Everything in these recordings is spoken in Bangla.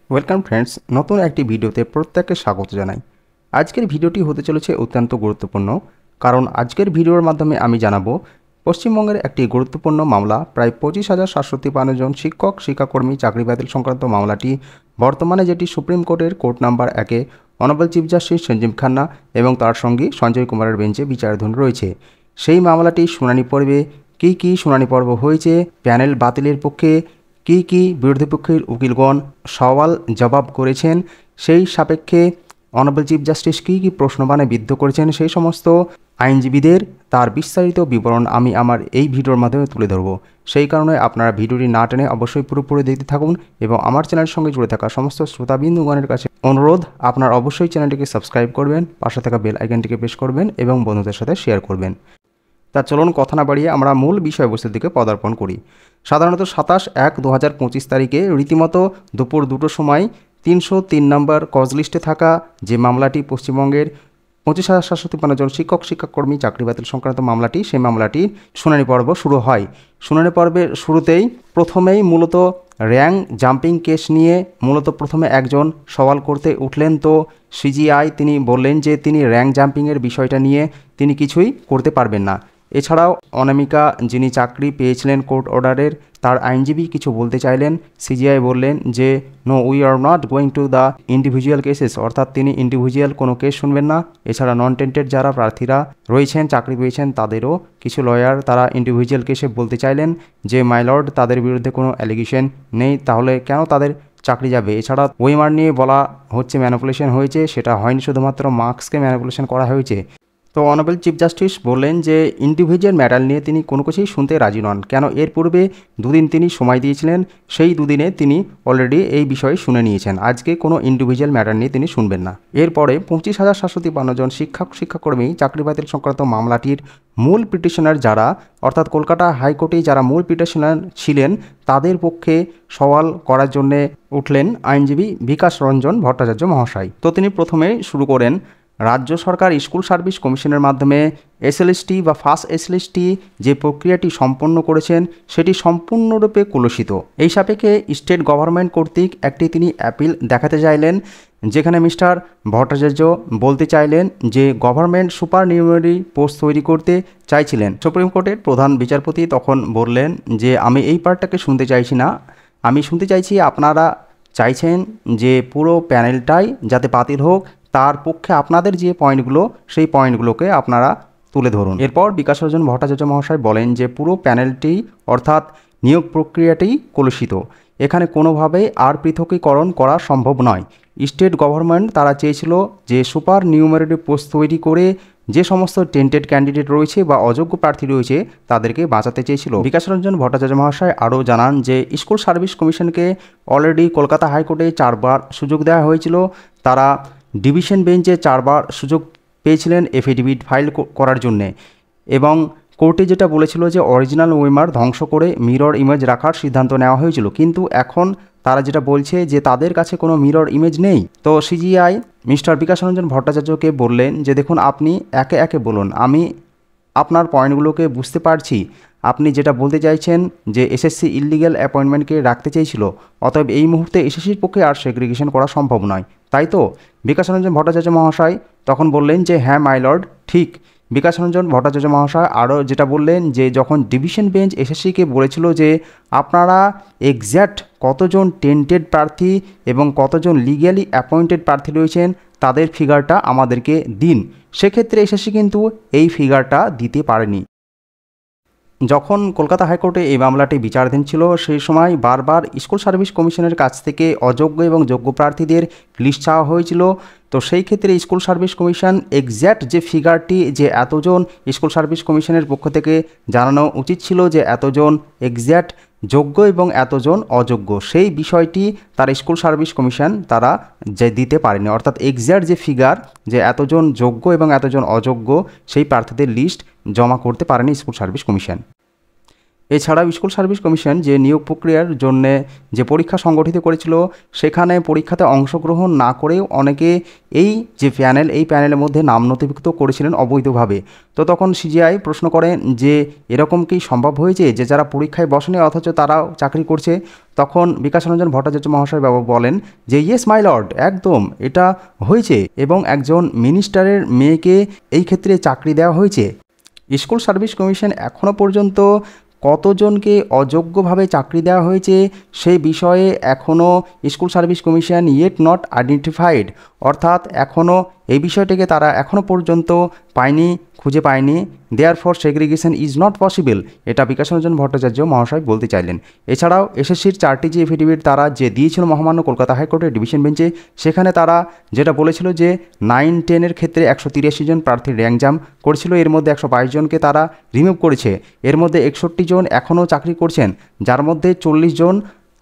ওয়েলকাম ফ্রেন্ডস, নতুন একটি ভিডিওতে প্রত্যেককে স্বাগত জানাই। আজকের ভিডিওটি হতে চলেছে অত্যন্ত গুরুত্বপূর্ণ, কারণ আজকের ভিডিওর মাধ্যমে আমি জানাবো পশ্চিমবঙ্গের একটি গুরুত্বপূর্ণ মামলা, প্রায় 25,753 জন শিক্ষক শিক্ষাকর্মী চাকরি বাতিল সংক্রান্ত মামলাটি বর্তমানে যেটি সুপ্রিম কোর্টের কোর্ট নাম্বার 1-এ honourable chief justice Sanjiv Khanna এবং তার সঙ্গী সঞ্জয় কুমারের বেঞ্চে বিচারাধীন রয়েছে। সেই মামলাটি শুনানি পর্বে কী শুনানি পর্ব হয়েছে, প্যানেল বাতিলের পক্ষে কী বিরোধী পক্ষের উকিলগণ সওয়াল জবাব করেছেন, সেই সাপেক্ষে অনারেবল চিফ জাস্টিস কী প্রশ্নবাণে বিদ্ধ করেছেন, সেই সমস্ত আইনজীবীদের তার বিস্তারিত বিবরণ আমি আমার এই ভিডিওর মাধ্যমে তুলে ধরব। সেই কারণে আপনারা ভিডিওটি না টেনে অবশ্যই পুরোপুরি দেখতে থাকুন এবং আমার চ্যানেলের সঙ্গে জুড়ে থাকা সমস্ত শ্রোতাবিন্দুগণের কাছে অনুরোধ, আপনারা অবশ্যই চ্যানেলটিকে সাবস্ক্রাইব করবেন, পাশে থাকা বেল আইকনটিকে প্রেস করবেন এবং বন্ধুদের সাথে শেয়ার করবেন। তা চলুন কথা না বাড়িয়ে আমরা মূল বিষয়বস্তুর দিকে পদার্পণ করি। সাধারণত 27/1/2025 তারিখে রীতিমতো দুপুর 2টোর সময় 303 নম্বর কজ লিস্টে থাকা যে মামলাটি পশ্চিমবঙ্গের 25,753 জন শিক্ষক শিক্ষাকর্মী চাকরি বাতিল সংক্রান্ত মামলাটি, সেই মামলাটির শুনানি পর্ব শুরু হয়। শুনানি পর্বের শুরুতেই প্রথমেই মূলত র্যাঙ্ক জাম্পিং কেস নিয়ে প্রথমে একজন সওয়াল করতে উঠলেন। তো সিজিআই তিনি বললেন যে তিনি র্যাঙ্ক জাম্পিংয়ের বিষয়টা নিয়ে তিনি কিছুই করতে পারবেন না। এছাড়াও অনামিকা যিনি চাকরি পেয়েছিলেন কোর্ট অর্ডারের, তার আইনজীবী কিছু বলতে চাইলেন। সিজিআই বললেন যে no, we are not going to the individual cases, অর্থাৎ তিনি ইন্ডিভিজুয়াল কোনো কেস শুনবেন না। এছাড়া নন টেন্টেড যারা প্রার্থীরা রয়েছেন, চাকরি পেয়েছেন, তাদেরও কিছু লয়ার তারা ইন্ডিভিজুয়াল কেসে বলতে চাইলেন যে মাই লর্ড, তাদের বিরুদ্ধে কোনো অ্যালিগেশন নেই, তাহলে কেন তাদের চাকরি যাবে। এছাড়া ওয়েমার নিয়ে বলা হচ্ছে ম্যানিপুলেশন হয়েছে, সেটা হয়নি, শুধুমাত্র মার্কসকে ম্যানিপুলেশন করা হয়েছে। তো অনারেবল চিফ জাস্টিস বললেন যে ইন্ডিভিজুয়াল ম্যাটার নিয়ে তিনি কোনো কিছুই শুনতে রাজি নন, কেন এর পূর্বে দুদিন তিনি সময় দিয়েছিলেন, সেই দুদিনে তিনি অলরেডি এই বিষয়ে শুনে নিয়েছেন। আজকে কোনো ইন্ডিভিজুয়াল ম্যাটার নিয়ে তিনি শুনবেন না। এরপরে 25,753 জন শিক্ষক শিক্ষাকর্মী চাকরি বাতিল সংক্রান্ত মামলাটির মূল পিটিশনার যারা, অর্থাৎ কলকাতা হাইকোর্টে যারা মূল পিটিশনার ছিলেন, তাদের পক্ষে সওয়াল করার জন্যে উঠলেন আইনজীবী বিকাশ রঞ্জন ভট্টাচার্য মহাশয়। তো তিনি প্রথমে শুরু করেন রাজ্য সরকার স্কুল সার্ভিস কমিশনের মাধ্যমে এসএলএসটি বা ফার্স্ট এসএলএসটি যে প্রক্রিয়াটি সম্পন্ন করেছেন সেটি সম্পূর্ণরূপে কলুষিত। এই সাপেক্ষে স্টেট গভর্নমেন্ট কর্তৃক একটি তিনি অ্যাপিল দেখাতে চাইলেন, যেখানে মিস্টার ভট্টাচার্য বলতে চাইলেন যে গভর্নমেন্ট সুপার নিউমারি পোস্ট তৈরি করতে চাইছিলেন। সুপ্রিম কোর্টের প্রধান বিচারপতি তখন বললেন যে আমি এই পার্টটাকে শুনতে চাইছি না, আমি শুনতে চাইছি আপনারা চাইছেন যে পুরো প্যানেলটাই যাতে বাতিল হোক, তার পক্ষে আপনাদের যে পয়েন্টগুলো, সেই পয়েন্টগুলোকে আপনারা তুলে ধরুন। এরপর বিকাশ রঞ্জন ভট্টাচার্য মহাশয় বলেন যে পুরো প্যানেলটি অর্থাৎ নিয়োগ প্রক্রিয়াটি কলুষিত, এখানে কোনোভাবেই আর পৃথকীকরণ করা সম্ভব নয়। স্টেট গভর্নমেন্ট তারা চেয়েছিল যে সুপার নিউমারেটিভ পোস্ট তৈরি করে যে সমস্ত টেন্টেড ক্যান্ডিডেট রয়েছে বা অযোগ্য প্রার্থী রয়েছে তাদেরকে বাঁচাতে চেয়েছিল। বিকাশ রঞ্জন ভট্টাচার্য মহাশয় আরও জানান যে স্কুল সার্ভিস কমিশনকে অলরেডি কলকাতা হাইকোর্টে 4বার সুযোগ দেওয়া হয়েছিল, তারা ডিভিশন বেঞ্চে 4বার সুযোগ পেয়েছিলেন এফিডেভিট ফাইল করার জন্যে, এবং কোর্টে যেটা বলেছিল যে অরিজিনাল ওয়েমার ধ্বংস করে মিরর ইমেজ রাখার সিদ্ধান্ত নেওয়া হয়েছিল, কিন্তু এখন তারা যেটা বলছে যে তাদের কাছে কোনো মিরর ইমেজ নেই। তো সিজিআই মিস্টার বিকাশ রঞ্জন ভট্টাচার্যকে বললেন যে দেখুন, আপনি একে একে বলুন, আমি আপনার পয়েন্টগুলোকে বুঝতে পারছি, আপনি যেটা বলতে চাইছেন যে এসএসসি ইলিগ্যাল অ্যাপয়েন্টমেন্টকে রাখতে চেয়েছিল, অতএব এই মুহূর্তে এসএসসির পক্ষে আর সেগ্রিগেশন করা সম্ভব নয়, তাই তো? বিকাশ রঞ্জন ভট্টাচার্য মহাশয় তখন বললেন যে হ্যাঁ মাই লর্ড, ঠিক। বিকাশ রঞ্জন ভট্টাচার্য মহাশয় আরও যেটা বললেন যে যখন ডিভিশন বেঞ্চ এসএসসিকে বলেছিল যে আপনারা এক্স্যাক্ট কতজন টেন্টেড প্রার্থী এবং কতজন লিগ্যালি অ্যাপয়েন্টেড প্রার্থী রয়েছেন তাদের ফিগারটা আমাদেরকে দিন, সেক্ষেত্রে এসএসসি কিন্তু এই ফিগারটা দিতে পারেনি। যখন কলকাতা হাইকোর্টে এই মামলাটি বিচারাধীন ছিল, সেই সময় বারবার স্কুল সার্ভিস কমিশনের কাছ থেকে অযোগ্য এবং যোগ্য প্রার্থীদের লিস্ট চাওয়া হয়েছিল। তো সেই ক্ষেত্রে স্কুল সার্ভিস কমিশন এক্স্যাক্ট যে ফিগারটি, যে এতজন স্কুল সার্ভিস কমিশনের পক্ষ থেকে জানানো উচিত ছিল যে এতজন এক্স্যাক্ট যোগ্য এবং এতজন অযোগ্য, সেই বিষয়টি তার স্কুল সার্ভিস কমিশন তারা যে দিতে পারেনি, অর্থাৎ এক্স্যাক্ট যে ফিগার যে এতজন যোগ্য এবং এতজন অযোগ্য সেই প্রার্থীদের লিস্ট জমা করতে পারেনি স্কুল সার্ভিস কমিশন। এছাড়াও স্কুল সার্ভিস কমিশন যে নিয়োগ প্রক্রিয়ার জন্যে যে পরীক্ষা সংগঠিত করেছিল সেখানে পরীক্ষাতে অংশগ্রহণ না করেও অনেকে এই যে প্যানেল এই প্যানেলের মধ্যে নাম নথিভুক্ত করেছিলেন অবৈধভাবে। তো তখন সিজিআই প্রশ্ন করেন যে এরকম কি সম্ভব হয়েছে যে যারা পরীক্ষায় বসেনি অথচ তারাও চাকরি করছে? তখন বিকাশ রঞ্জন ভট্টাচার্য মহাশয় বাবু বলেন যে ইয়েস মাই লর্ড, একদম এটা হয়েছে এবং একজন মিনিস্টারের মেয়েকে এই ক্ষেত্রে চাকরি দেওয়া হয়েছে। স্কুল সার্ভিস কমিশন এখনও পর্যন্ত কতজনকে অযোগ্যভাবে চাকরি দেওয়া হয়েছে সেই বিষয়ে এখনও school service commission yet not identified, অর্থাৎ এখনও এই বিষয়টিকে তারা এখনও পর্যন্ত খুঁজে পায়নি। Therefore segregation is not possible, এটা বিকাশ রঞ্জন ভট্টাচার্য মহাশয় বলতে চাইলেন। এছাড়াও এসএসসির 4টি যে এফিডেভিট তারা যে দিয়েছিল মহামান্য কলকাতা হাইকোর্টের ডিভিশন বেঞ্চে, সেখানে তারা যেটা বলেছিল যে 9-10 ক্ষেত্রে 183 জন প্রার্থীর র্যাঙ্ক জাম্প করেছিল, এর মধ্যে 122 জনকে তারা রিমুভ করেছে। এর মধ্যে 61 জন এখনও চাকরি করছেন, যার মধ্যে 40 জন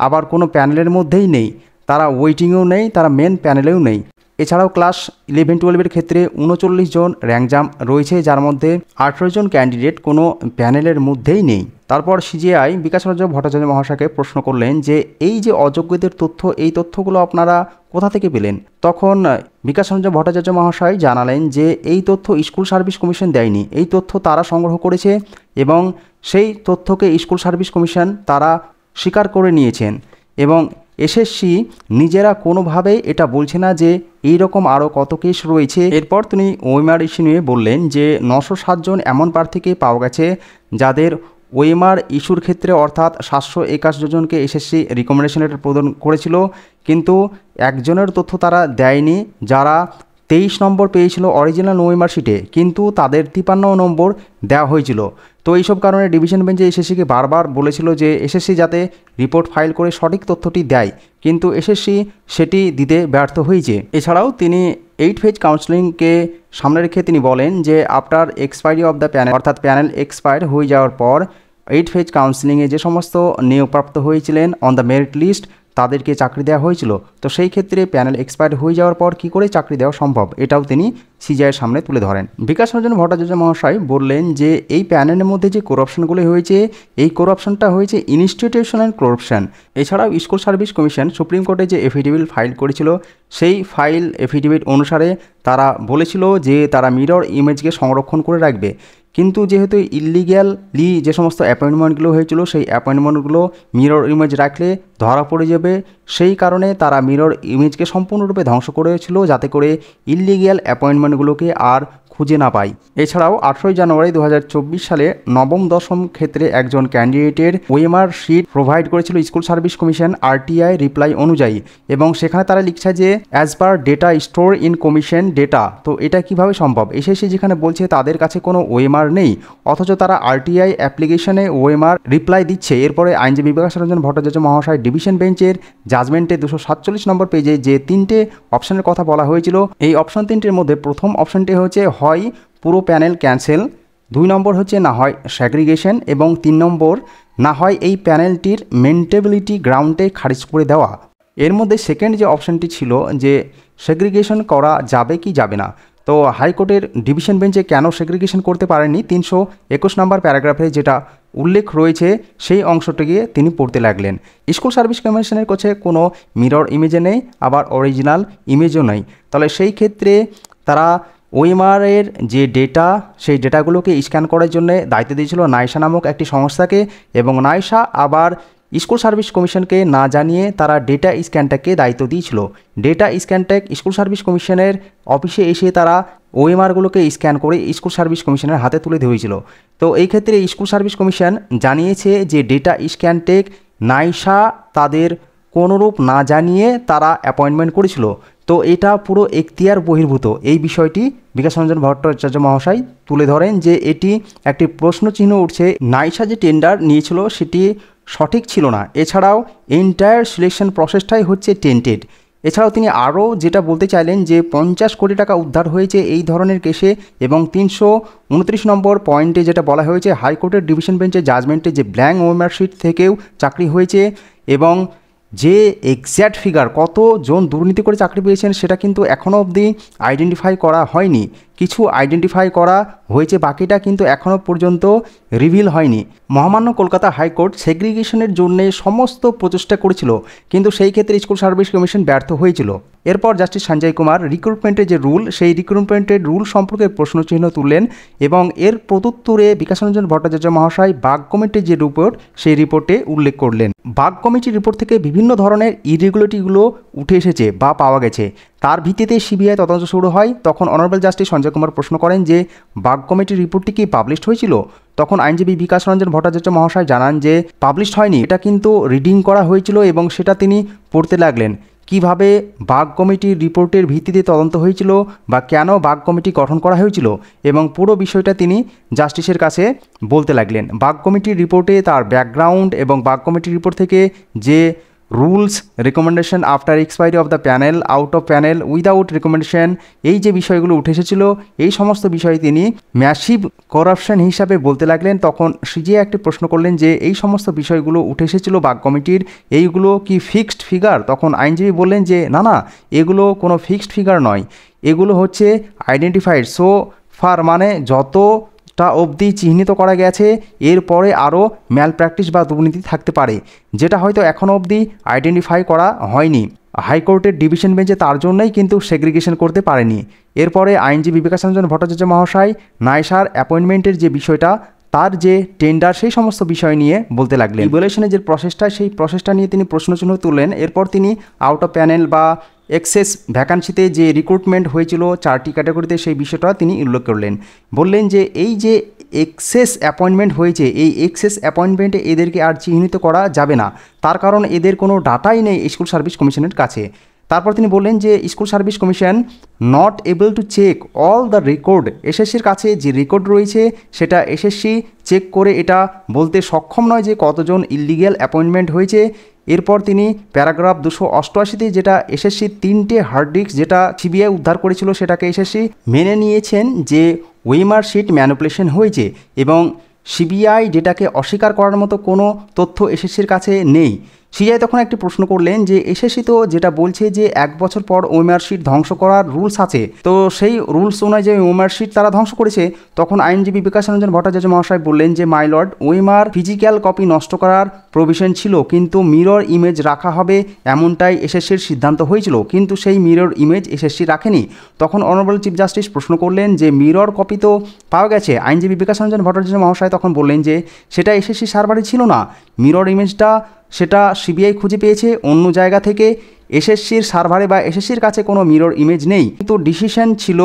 আবার কোনো প্যানেলের মধ্যেই নেই, তারা ওয়েটিংয়েও নেই, তারা মেন প্যানেলেও নেই। এছাড়াও ক্লাস 11-12 ক্ষেত্রে 39 জন র্যাঙ্ক জাম্প রয়েছে, যার মধ্যে 18 জন ক্যান্ডিডেট কোনো প্যানেলের মধ্যেই নেই। তারপর সিজিআই বিকাশ রঞ্জন ভট্টাচার্য মহাশয়কে প্রশ্ন করলেন যে এই যে অযোগ্যদের তথ্য, এই তথ্যগুলো আপনারা কোথা থেকে পেলেন? তখন বিকাশ রঞ্জন ভট্টাচার্য মহাশয় জানালেন যে এই তথ্য স্কুল সার্ভিস কমিশন দেয়নি, এই তথ্য তারা সংগ্রহ করেছে এবং সেই তথ্যকে স্কুল সার্ভিস কমিশন তারা স্বীকার করে নিয়েছেন এবং এসএসসি নিজেরা কোনোভাবেই এটা বলছে না যে এই রকম আরও কত কেস রয়েছে। এরপর তিনি ওএমআর ইস্যু নিয়ে বললেন যে 907 জন এমন প্রার্থীকে পাওয়া গেছে যাদের ওএমআর ইস্যুর ক্ষেত্রে অর্থাৎ 781 জনকে এসএসসি রিকমেন্ডেশন লেটার প্রদান করেছিল, কিন্তু একজনের তথ্য তারা দেয়নি যারা 23 নম্বর পেয়েছিল অরিজিনাল ওএমআর শিটে, কিন্তু তাদের 53 নম্বর দেওয়া হয়েছিল। তো এইসব কারণে ডিভিশন বেঞ্চে এসএসসিকে বারবার বলেছিল যে এসএসসি যাতে রিপোর্ট ফাইল করে সঠিক তথ্যটি দেয়, কিন্তু এসএসসি সেটি দিতে ব্যর্থ হয়েছে। এছাড়াও তিনি 8 ফেজ কাউন্সেলিংকে সামনে রেখে তিনি বলেন যে after expiry of the panel, অর্থাৎ প্যানেল এক্সপায়ার হয়ে যাওয়ার পর 8 ফেজ কাউন্সেলিংয়ে যে সমস্ত নিয়োগপ্রাপ্ত হয়েছিলেন অন দ্য মেরিট লিস্ট তাদেরকে চাকরি দেওয়া হয়েছিল। তো সেই ক্ষেত্রে প্যানেল এক্সপায়ার হয়ে যাওয়ার পর কী করে চাকরি দেওয়া সম্ভব, এটাও তিনি সিজিআইয়ের সামনে তুলে ধরেন। বিকাশ রঞ্জন ভট্টাচার্য মহাশয় বললেন যে এই প্যানেলের মধ্যে যে করাপশনগুলো হয়েছে, এই করাপশনটা হয়েছে ইনস্টিটিউশনাল করাপশন। এছাড়াও স্কুল সার্ভিস কমিশন সুপ্রিম কোর্টে যে এফিডেভিট ফাইল করেছিল, সেই ফাইল এফিডেভিট অনুসারে তারা বলেছিল যে তারা মিরর ইমেজকে সংরক্ষণ করে রাখবে, কিন্তু যেহেতু ইলিগ্যালি যে সমস্ত অ্যাপয়েন্টমেন্টগুলো হয়েছিল সেই অ্যাপয়েন্টমেন্টগুলো মিরর ইমেজ রাখলে ধরা পড়ে যাবে, সেই কারণে তারা মিরর ইমেজকে সম্পূর্ণরূপে ধ্বংস করেছিল যাতে করে ইলিগ্যাল অ্যাপয়েন্টমেন্টগুলোকে আর খুঁজে না পাই। এছাড়াও 18 জানুয়ারি 2024 সালে 9ম-10ম ক্ষেত্রে একজন ক্যান্ডিডেটের ওএমআর শিট প্রোভাইড করেছিল school service commission RTI reply অনুযায়ী, এবং সেখানে তারা লিখছে যে as per data store in commission data. তো এটা কিভাবে সম্ভব? এসএসসি যেখানে বলছে তাদের কাছে কোনো ওএমআর নেই, অথচ তারা আরটিআই অ্যাপ্লিকেশনে ওএমআর রিপ্লাই দিচ্ছে। এরপরে আইনজীবী বিকাশ রঞ্জন ভট্টাচার্য মহাশয় ডিভিশন বেঞ্চের জাজমেন্টে 247 নম্বর পেজে যে 3টে অপশনের কথা বলা হয়েছিল, এই অপশন 3টির মধ্যে প্রথম অপশনটি হচ্ছে হয় পুরো প্যানেল ক্যান্সেল, 2 নম্বর হচ্ছে না হয় সেগ্রিগেশন, এবং 3 নম্বর না হয় এই প্যানেলটির মেন্টেবিলিটি গ্রাউন্ডে খারিজ করে দেওয়া। এর মধ্যে সেকেন্ড যে অপশনটি ছিল যে সেগ্রিগেশন করা যাবে কি যাবে না, তো হাইকোর্টের ডিভিশন বেঞ্চে কেন সেগ্রিগেশন করতে পারেননি 321 নম্বর প্যারাগ্রাফে যেটা উল্লেখ রয়েছে সেই অংশটিকে তিনি পড়তে লাগলেন। স্কুল সার্ভিস কমিশনের কাছে কোনো মিরর ইমেজে নেই, আবার অরিজিনাল ইমেজও নেই, তাহলে সেই ক্ষেত্রে তারা ওএমআরের যে ডেটা সেই ডেটাগুলোকে স্ক্যান করার জন্য দায়িত্ব দিয়েছিল নাইসা নামক একটি সংস্থাকে, এবং নাইসা আবার স্কুল সার্ভিস কমিশনকে না জানিয়ে তারা ডেটা স্ক্যানটাকে দায়িত্ব দিয়েছিল। ডেটা স্ক্যানটেক স্কুল সার্ভিস কমিশনের অফিসে এসে তারা ওএমআরগুলোকে স্ক্যান করে স্কুল সার্ভিস কমিশনের হাতে তুলে দিয়েছিল। তো এই ক্ষেত্রে স্কুল সার্ভিস কমিশন জানিয়েছে যে ডেটা স্ক্যানটেক নাইসা তাদের কোনোরূপ না জানিয়ে তারা অ্যাপয়েন্টমেন্ট করেছিল। তো এটা পুরো এখতিয়ার বহির্ভূত। এই বিষয়টি বিকাশ রঞ্জন ভট্টাচার্য মহাশয় তুলে ধরেন যে এটি একটি প্রশ্নচিহ্ন উঠছে, নাইসা যে টেন্ডার নিয়েছিল সেটি সঠিক ছিল না। এছাড়াও এন্টায়ার সিলেকশন প্রসেসটাই হচ্ছে টেন্টেড। এছাড়াও তিনি আরও যেটা বলতে চাইলেন যে 50 কোটি টাকা উদ্ধার হয়েছে এই ধরনের কেসে, এবং 329 নম্বর পয়েন্টে যেটা বলা হয়েছে হাইকোর্টের ডিভিশন বেঞ্চের জাজমেন্টে যে ব্ল্যাঙ্ক ওএমআর শিট থেকেও চাকরি হয়েছে, এবং যে এক্স্যাক্ট ফিগার কতজন দুর্নীতি করে চাকরি পেয়েছেন সেটা কিন্তু এখনও অবধি আইডেন্টিফাই করা হয়নি। কিছু আইডেন্টিফাই করা হয়েছে, বাকিটা কিন্তু এখনও পর্যন্ত রিভিল হয়নি। মহামান্য কলকাতা হাইকোর্ট সেগ্রিগেশনের জন্য সমস্ত প্রচেষ্টা করেছিল, কিন্তু সেই ক্ষেত্রে স্কুল সার্ভিস কমিশন ব্যর্থ হয়েছিল। এরপর জাস্টিস সঞ্জয় কুমার রিক্রুটমেন্টের যে রুল, সেই রিক্রুটমেন্টের রুল সম্পর্কে প্রশ্নচিহ্ন তুললেন এবং এর প্রত্যুত্তরে বিকাশরঞ্জন ভট্টাচার্য মহাশয় বাগ কমিটির যে রিপোর্ট, সেই রিপোর্টে উল্লেখ করলেন। বাগ কমিটির রিপোর্ট থেকে বিভিন্ন ধরনের ইরেগুলারিটিগুলো উঠে এসেছে বা পাওয়া গেছে, তার ভিত্তিতে সিবিআই তদন্ত শুরু হয়। তখন অনারেবল জাস্টিস সঞ্জয় কুমার প্রশ্ন করেন যে বাগ কমিটির রিপোর্টটি কি পাবলিশড হয়েছিল? তখন আইনজীবী বিকাশরঞ্জন ভট্টাচার্য মহাশয় জানান যে পাবলিশড হয়নি, এটা কিন্তু রিডিং করা হয়েছিল এবং সেটা তিনি পড়তে লাগলেন। কিভাবে বাগ কমিটির রিপোর্টের ভিত্তিতে তদন্ত হয়েছিল বা কেন বাগ কমিটি গঠন করা হয়েছিল এবং পুরো বিষয়টা তিনি জাস্টিসের কাছে বলতে লাগলেন। বাগ কমিটির রিপোর্টে তার ব্যাকগ্রাউন্ড এবং বাগ কমিটির রিপোর্ট থেকে যে rules recommendation after expiry of the panel, out of panel, without recommendation, এই যে বিষয়গুলো উঠে এসেছিল, এই সমস্ত বিষয় তিনি ম্যাসিভ করাপশন হিসাবে বলতে লাগলেন। তখন সিজিআই একটি প্রশ্ন করলেন যে এই সমস্ত বিষয়গুলো উঠে এসেছিল বাগ কমিটির, এইগুলো কি ফিক্সড ফিগার? তখন আইনজীবী বললেন যে না, এগুলো কোনো ফিক্সড ফিগার নয়, এগুলো হচ্ছে আইডেন্টিফাইড সো ফার, মানে যতটা অবধি চিহ্নিত করা গেছে এরপরে আরও ম্যাল প্র্যাকটিস বা দুর্নীতি থাকতে পারে, যেটা হয়তো এখনও অবধি আইডেন্টিফাই করা হয়নি। হাইকোর্টের ডিভিশন বেঞ্চে তার জন্যই কিন্তু সেগ্রিগেশন করতে পারেনি। এরপরে আইনজীবী বিকাশরঞ্জন ভট্টাচার্য মহাশয় নায়সার অ্যাপয়েন্টমেন্টের যে বিষয়টা, তার যে টেন্ডার, সেই সমস্ত বিষয় নিয়ে বলতে লাগলেন। ইভ্যালুয়েশনের যে প্রসেসটা, সেই প্রসেসটা নিয়ে তিনি প্রশ্নচিহ্ন তুললেন। এরপর তিনি আউট অফ প্যানেল বা এক্সেস ভ্যাকান্সিতে যে রিক্রুটমেন্ট হয়েছিল 4টি ক্যাটাগরিতে, সেই বিষয়টা তিনি উল্লেখ করলেন। বললেন যে এই যে এক্সেস অ্যাপয়েন্টমেন্ট হয়েছে, এই এক্সেস অ্যাপয়েন্টমেন্টে এদেরকে আর চিহ্নিত করা যাবে না, তার কারণ এদের কোনো ডাটাই নেই স্কুল সার্ভিস কমিশনের কাছে। তারপর তিনি বললেন যে school service commission not able to check all the record, এসএসসির কাছে যে রেকর্ড রয়েছে সেটা এসএসসি চেক করে এটা বলতে সক্ষম নয় যে কতজন ইলিগ্যাল অ্যাপয়েন্টমেন্ট হয়েছে। এরপর তিনি প্যারাগ্রাফ 288তে যেটা এসএসসি 3টে হার্ড ডিস্ক যেটা সিবিআই উদ্ধার করেছিল, সেটাকে এসএসসি মেনে নিয়েছেন যে ওয়েমার শিট ম্যানিপুলেশন হয়েছে এবং সিবিআই যেটাকে অস্বীকার করার মতো কোনো তথ্য এসএসসির কাছে নেই। সিবিআই তখন একটি প্রশ্ন করলেন যে এসএসসি তো যেটা বলছে যে 1 বছর পর ওয়েমার শিট ধ্বংস করার রুলস আছে, তো সেই রুলস অনুযায়ী ওয়েমার শিট তারা ধ্বংস করেছে। তখন আইনজীবী বিকাশরঞ্জন ভট্টাচার্য মহাশয় বললেন যে মাই লর্ড, ওয়েমার ফিজিক্যাল কপি নষ্ট করার প্রভিশন ছিল, কিন্তু মিরর ইমেজ রাখা হবে এমনটাই এসএসসির সিদ্ধান্ত হয়েছিল, কিন্তু সেই মিরর ইমেজ এসএসসি রাখেনি। তখন অনারেবল চিফ জাস্টিস প্রশ্ন করলেন যে মিরর কপি তো পাওয়া গেছে। আইনজীবী বিকাশরঞ্জন ভট্টাচার্য মহাশয় তখন বললেন যে সেটা এসএসসি সার্ভারে ছিল না, মিরর ইমেজটা সেটা সিবিআই খুঁজে পেয়েছে অন্য জায়গা থেকে, এসএসসির সার্ভারে বা এসএসসির কাছে কোনো মিরর ইমেজ নেই। কিন্তু ডিসিশন ছিল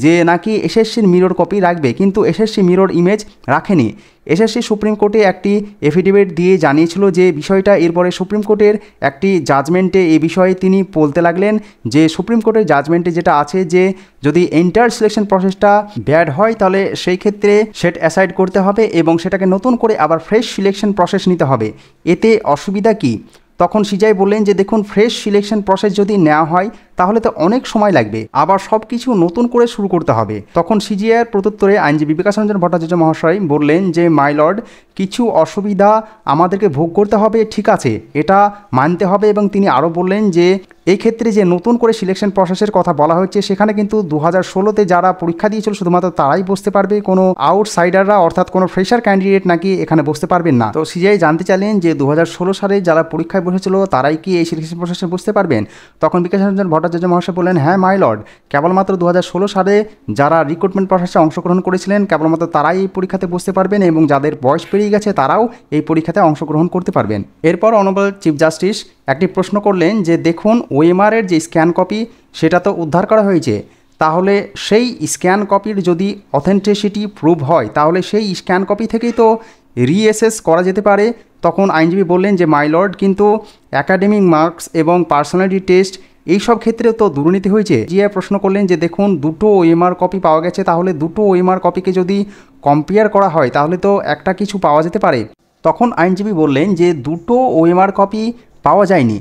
যে নাকি এসএসসির মিরর কপি রাখবে, কিন্তু এসএসসি মিরর ইমেজ রাখেনি। এসএসসি সুপ্রিম কোর্টে একটি এফিডেভিট দিয়ে জানিয়েছিল যে বিষয়টা। এরপরে সুপ্রিম কোর্টের একটি জাজমেন্টে এ বিষয়ে তিনি বলতে লাগলেন যে সুপ্রিম কোর্টের জাজমেন্টে যেটা আছে যে যদি এন্টায়ার সিলেকশন প্রসেসটা ব্যাড হয় তাহলে সেই ক্ষেত্রে সেট অ্যাসাইড করতে হবে এবং সেটাকে নতুন করে আবার ফ্রেশ সিলেকশন প্রসেস নিতে হবে, এতে অসুবিধা কী? তখন সিজাই বললেন যে দেখুন, ফ্রেশ সিলেকশন প্রসেস যদি নেওয়া হয় তাহলে তো অনেক সময় লাগবে, আবার সব কিছু নতুন করে শুরু করতে হবে। তখন সিজিআইয়ের প্রত্যুত্তরে আইনজীবী বিকাশরঞ্জন ভট্টাচার্য মহাশয় বললেন যে মাই লর্ড, কিছু অসুবিধা আমাদেরকে ভোগ করতে হবে, ঠিক আছে, এটা মানতে হবে। এবং তিনি আরও বললেন যে এই ক্ষেত্রে যে নতুন করে সিলেকশন প্রসেসের কথা বলা হচ্ছে, সেখানে কিন্তু 2016তে যারা পরীক্ষা দিয়েছিল শুধুমাত্র তারাই বসতে পারবে, কোনো আউটসাইডাররা অর্থাৎ কোনো ফ্রেশার ক্যান্ডিডেট নাকি এখানে বসতে পারবেন না। তো সিজিআই জানতে চাইলেন যে 2016 সালে যারা পরীক্ষায় বসেছিল তারাই কি এই সিলেকশন প্রসেসে বসতে পারবেন? তখন বিকাশরঞ্জন ভট্টাচার্য মহাশয় বললেন হ্যাঁ মাই লর্ড, কেবলমাত্র 2016 সালে যারা রিক্রুটমেন্ট প্রসেসে অংশগ্রহণ করেছিলেন কেবলমাত্র তারাই এই পরীক্ষাতে বসতে পারবেন এবং যাদের বয়স পেরিয়ে গেছে তারাও এই পরীক্ষাতে অংশগ্রহণ করতে পারবেন। এরপর অনারেবল চিফ জাস্টিস একটি প্রশ্ন করলেন যে দেখুন, ওএমআরের যে স্ক্যান কপি সেটা তো উদ্ধার করা হয়েছে, তাহলে সেই স্ক্যান কপির যদি অথেন্টিসিটি প্রুভ হয় তাহলে সেই স্ক্যান কপি থেকেই তো রিএসএস করা যেতে পারে। তখন আইনজীবী বললেন যে মাই লর্ড, কিন্তু একাডেমিক মার্কস এবং পার্সোনালিটি টেস্ট এই সব ক্ষেত্রেও তো দুর্নীতি হয়েছে। জিআই প্রশ্ন করলেন যে দেখুন, দুটো ওএমআর কপি পাওয়া গেছে, তাহলে দুটো ওএমআর কপিকে যদি কম্পেয়ার করা হয় তাহলে তো একটা কিছু পাওয়া যেতে পারে। তখন আইনজীবী বললেন যে দুটো ওএমআর কপি পাওয়া যায়নি,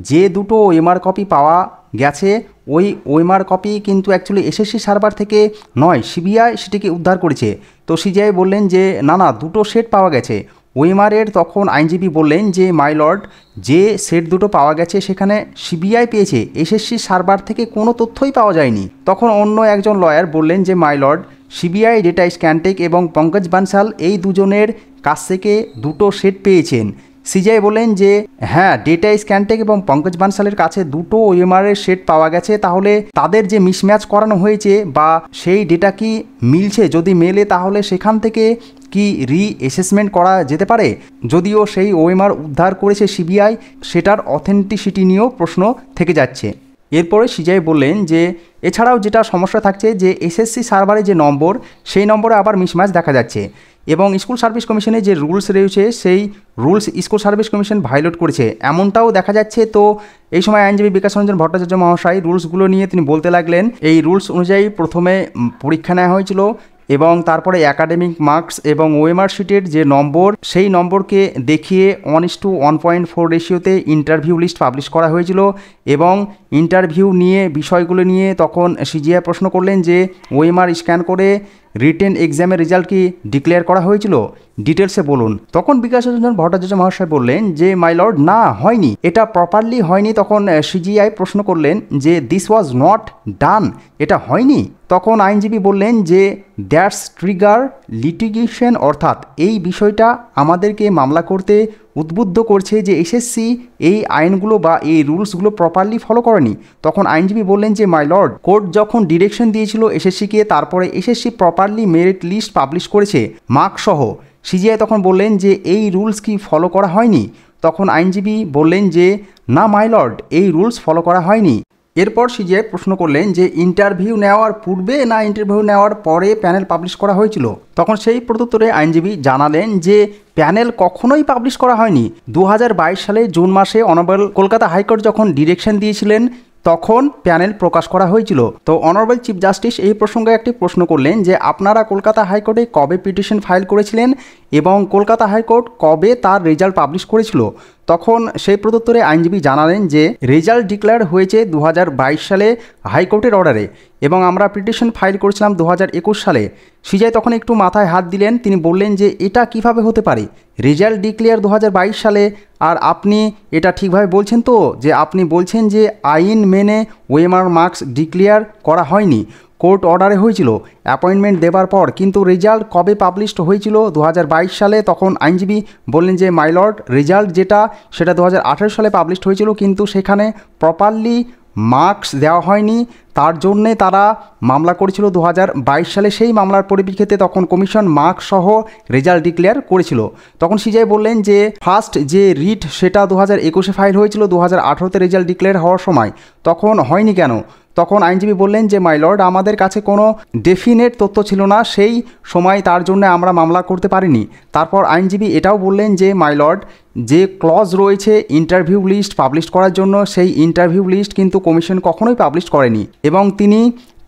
যে দুটো ওএমআর কপি পাওয়া গেছে ওই ওএমআর কপি কিন্তু অ্যাকচুয়ালি এসএসসি সার্ভার থেকে নয়, সিবিআই সেটিকে উদ্ধার করেছে। তো সিজিআই বললেন যে না, দুটো সেট পাওয়া গেছে, ওএমআরের তখন আইনজীবী বললেন যে মাই লর্ড, যে সেট দুটো পাওয়া গেছে সেখানে সিবিআই পেয়েছে, এসএসসি সার্ভার থেকে কোনো তথ্যই পাওয়া যায়নি। তখন অন্য একজন লয়ার বললেন যে my Lord, CBI data Scantech এবং পঙ্কজ বানসাল এই দুজনের কাছ থেকে দুটো সেট পেয়েছেন। সিজিআই বললেন যে হ্যাঁ, ডেটা স্ক্যানটেক এবং পঙ্কজ বানসালের কাছে দুটো ওএমআরের সেট পাওয়া গেছে, তাহলে তাদের যে মিসম্যাচ করানো হয়েছে বা সেই ডেটা কি মিলছে, যদি মেলে তাহলে সেখান থেকে কি রিঅ্যাসেসমেন্ট করা যেতে পারে। যদিও সেই ওএমআর উদ্ধার করেছে সিবিআই, সেটার অথেন্টিসিটি নিয়েও প্রশ্ন থেকে যাচ্ছে। এরপরে সিজিআই বললেন যে এছাড়াও যেটা সমস্যা থাকছে যে এসএসসি সার্ভারে যে নম্বর, সেই নম্বরে আবার মিসম্যাচ দেখা যাচ্ছে এবং স্কুল সার্ভিস কমিশনের যে রুলস রয়েছে সেই rules school service commission violate করেছে এমনটাও দেখা যাচ্ছে। তো এই সময় আইনজীবী বিকাশ রঞ্জন ভট্টাচার্য মহাশয় রুলসগুলো নিয়ে তিনি বলতে লাগলেন, এই রুলস অনুযায়ী প্রথমে পরীক্ষা নেওয়া হয়েছিল এবং তারপরে একাডেমিক মার্কস এবং ওএমআর শিটের যে নম্বর, সেই নম্বরকে দেখিয়ে 1:1.4 রেশিওতে ইন্টারভিউ লিস্ট পাবলিশ করা হয়েছিল এবং ইন্টারভিউ নিয়ে বিষয়গুলো নিয়ে তখন সিজিআই প্রশ্ন করলেন যে ওএমআর স্ক্যান করে রিটেন এক্সামের রেজাল্ট কি ডিক্লেয়ার করা হয়েছিল, ডিটেলসে বলুন। তখন বিকাশ রঞ্জন ভট্টাচার্য মহাশয় বললেন যে মাই লর্ড, না, হয়নি, এটা প্রপারলি হয়নি। তখন সিজিআই প্রশ্ন করলেন যে দিস ওয়াজ নট ডান, এটা হয়নি। তখন আইনজীবী বললেন যে দ্যাটস ট্রিগার লিটিগেশন, অর্থাৎ এই বিষয়টা আমাদেরকে মামলা করতে উদ্বুদ্ধ করছে যে এসএসসি এই আইনগুলো বা এই রুলসগুলো প্রপারলি ফলো করেনি। তখন আইনজীবী বললেন যে মাই লর্ড, কোর্ট যখন ডিরেকশন দিয়েছিল এসএসসিকে, তারপরে SSC properly merit list publish করেছে মার্ক সহ। সিজিআই তখন বললেন যে এই রুলস কি ফলো করা হয়নি? তখন আইনজীবী বললেন যে না মাই লর্ড, এই রুলস ফলো করা হয়নি। এরপর সিজিআই প্রশ্ন করলেন যে ইন্টারভিউ নেওয়ার পূর্বে না ইন্টারভিউ নেওয়ার পরে প্যানেল পাবলিশ করা হয়েছিল? তখন সেই প্রত্যুত্তরে আইনজীবী জানালেন যে প্যানেল কখনোই পাবলিশ করা হয়নি। 2022 সালে জুন মাসে অনারেবল কলকাতা হাইকোর্ট যখন ডিরেকশন দিয়েছিলেন তখন প্যানেল প্রকাশ করা হয়েছিল। তো অনারেবল চিফ জাস্টিস এই প্রসঙ্গে একটি প্রশ্ন করলেন যে আপনারা কলকাতা হাইকোর্টে কবে পিটিশন ফাইল করেছিলেন এবং কলকাতা হাইকোর্ট কবে তার রেজাল্ট পাবলিশ করেছিল? তখন সেই প্রত্যুত্তরে আইনজীবী জানালেন যে রেজাল্ট ডিক্লেয়ার হয়েছে 2022 সালে হাইকোর্টের অর্ডারে এবং আমরা পিটিশন ফাইল করেছিলাম 2021 সালে। সিজিআই তখন একটু মাথায় হাত দিলেন, তিনি বললেন যে এটা কিভাবে হতে পারে, রেজাল্ট ডিক্লেয়ার 2022 সালে আর আপনি এটা ঠিকভাবে বলছেন তো, যে আপনি বলছেন যে আইন মেনে ওএমআর মার্কস ডিক্লেয়ার করা হয়নি, কোর্ট অর্ডারে হয়েছিল অ্যাপয়েন্টমেন্ট দেবার পর, কিন্তু রেজাল্ট কবে পাবলিশড হয়েছিল 2022 সালে। তখন আইনজীবী বললেন যে মাই লর্ড, রেজাল্ট যেটা সেটা 2018 সালে পাবলিশড হয়েছিল, কিন্তু সেখানে প্রপারলি মার্কস দেওয়া হয়নি, তার জন্যে তারা মামলা করেছিল 2022 সালে। সেই মামলার পরিপ্রেক্ষিতে তখন কমিশন মার্কস সহ রেজাল্ট ডিক্লেয়ার করেছিল। তখন সিজিআই বললেন যে ফার্স্ট যে রিট সেটা 2021-এ ফাইল হয়েছিল, 2018-তে রেজাল্ট ডিক্লেয়ার হওয়ার সময়, তখন হয়নি কেন? তখন আইনজীবী বললেন যে মাই লর্ড, আমাদের কাছে কোনো ডেফিনেট তথ্য ছিল না সেই সময়, তার জন্য আমরা মামলা করতে পারিনি। তারপর আইনজীবী এটাও বললেন যে মাই লর্ড, যে ক্লজ রয়েছে ইন্টারভিউ লিস্ট পাবলিশ করার জন্য, সেই ইন্টারভিউ লিস্ট কিন্তু কমিশন কখনোই পাবলিশ করেনি এবং তিনি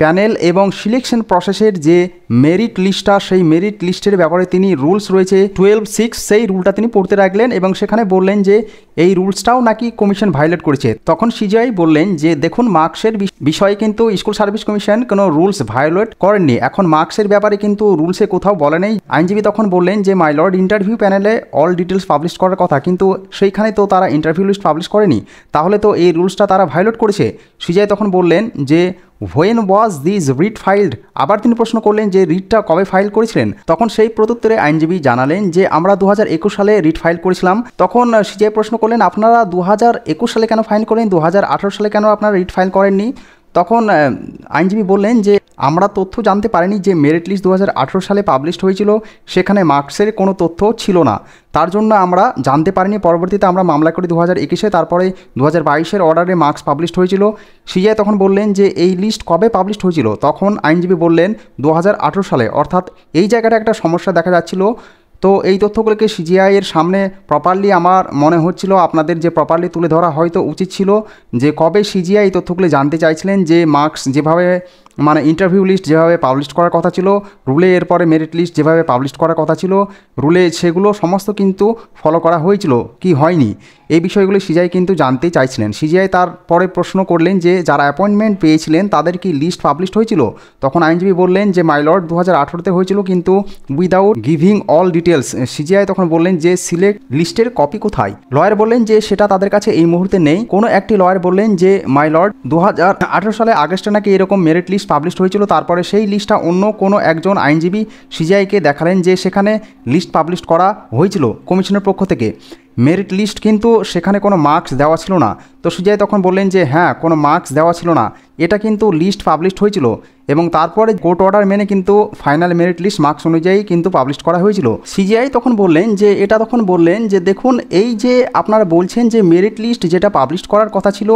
প্যানেল এবং সিলেকশন প্রসেসের যে মেরিট লিস্টটা, সেই মেরিট লিস্টের ব্যাপারে তিনি রুলস রয়েছে 12(6), সেই রুলটা তিনি পড়তে রাখলেন এবং সেখানে বললেন যে এই রুলসটাও নাকি কমিশন ভায়োলেট করেছে। তখন সিজিআই বললেন যে দেখুন, মার্কসের বিষয়ে কিন্তু স্কুল সার্ভিস কমিশন কোনো রুলস ভায়োলেট করেননি, এখন মার্কসের ব্যাপারে কিন্তু রুলসে কোথাও বলে নেই। আইনজীবী তখন বললেন যে মাই লর্ড, ইন্টারভিউ প্যানেলে অল ডিটেলস পাবলিশ করার কথা, কিন্তু সেইখানে তো তারা ইন্টারভিউ লিস্ট পাবলিশ করেনি, তাহলে তো এই রুলসটা তারা ভায়োলেট করেছে। সিজিআই তখন বললেন যে হোয়েন ওয়াজ দিস রিট ফাইলড? আবার তিনি প্রশ্ন করলেন যে রিটটা কবে ফাইল করেছিলেন? তখন সেই প্রত্যুত্তরে আইনজীবী জানালেন যে আমরা 2021 সালে রিট ফাইল করেছিলাম। তখন সিজিআই প্রশ্ন করলেন আপনারা 2021 সালে কেন ফাইল করেন, 2018 সালে কেন আপনারা রিট ফাইল করেননি? তখন আইনজীবী বললেন যে আমরা তথ্য জানতে পারিনি যে মেরিট লিস্ট 2018 সালে পাবলিশড হয়েছিল, সেখানে মার্কসের কোনো তথ্য ছিল না, তার জন্য আমরা জানতে পারিনি। পরবর্তীতে আমরা মামলা করি 2021-এ, তারপরে 2022-এর অর্ডারে মার্কস পাবলিশড হয়েছিল। সিজিআই তখন বললেন যে এই লিস্ট কবে পাবলিশড হয়েছিল? তখন আইনজীবী বললেন 2018 সালে, অর্থাৎ এই জায়গাটা একটা সমস্যা দেখা যাচ্ছিল। তো এই তথ্যগুলোকে সিজিআইয়ের সামনে প্রপারলি আমার মনে হচ্ছিল আপনাদের যে প্রপারলি তুলে ধরা হয়তো উচিত ছিল, যে কবে সিজিআই এই তথ্যগুলো জানতে চাইছিলেন, যে মার্কস যেভাবে মানে ইন্টারভিউ লিস্ট যেভাবে পাবলিশ করার কথা ছিল, রুলে এরপরে মেরিট লিস্ট যেভাবে পাবলিশ করার কথা ছিল রুলে, সেগুলো সমস্ত কিন্তু ফলো করা হয়েছিল কি হয়নি, এই বিষয়গুলো সিজিআই কিন্তু জানতে চাইছিলেন। সিজিআই তারপরে প্রশ্ন করলেন যে যারা অ্যাপয়েন্টমেন্ট পেয়েছিলেন তাদের কি লিস্ট পাবলিশ হয়েছিল? তখন আইনজীবী বললেন যে মাই লর্ড 2018-তে হয়েছিল, কিন্তু without giving all details. CGI তখন বললেন যে সিলেক্ট লিস্টের কপি কোথায়? লয়ার বললেন যে সেটা তাদের কাছে এই মুহূর্তে নেই। কোনো একটি লয়ার বললেন যে মাই লর্ড 2018 সালে আগস্টে নাকি এরকম মেরিট লিস্ট পাবলিশ হয়েছিল, তারপরে সেই লিস্টটা অন্য কোনো একজন আইনজীবী সিজিআইকে দেখালেন যে সেখানে লিস্ট পাবলিশ করা হয়েছিল কমিশনের পক্ষ থেকে, মেরিট লিস্ট কিন্তু সেখানে কোনো মার্কস দেওয়া ছিল না। তো সিজিআই তখন বললেন যে হ্যাঁ, কোনো মার্কস দেওয়া ছিল না, এটা কিন্তু লিস্ট পাবলিশ হয়েছিল এবং তারপরে কোর্ট অর্ডার মেনে কিন্তু ফাইনাল মেরিট লিস্ট মার্কস অনুযায়ী কিন্তু পাবলিশ করা হয়েছিল। সিজিআই তখন বললেন যে দেখুন, এই যে আপনারা বলছেন যে মেরিট লিস্ট যেটা পাবলিশ করার কথা ছিল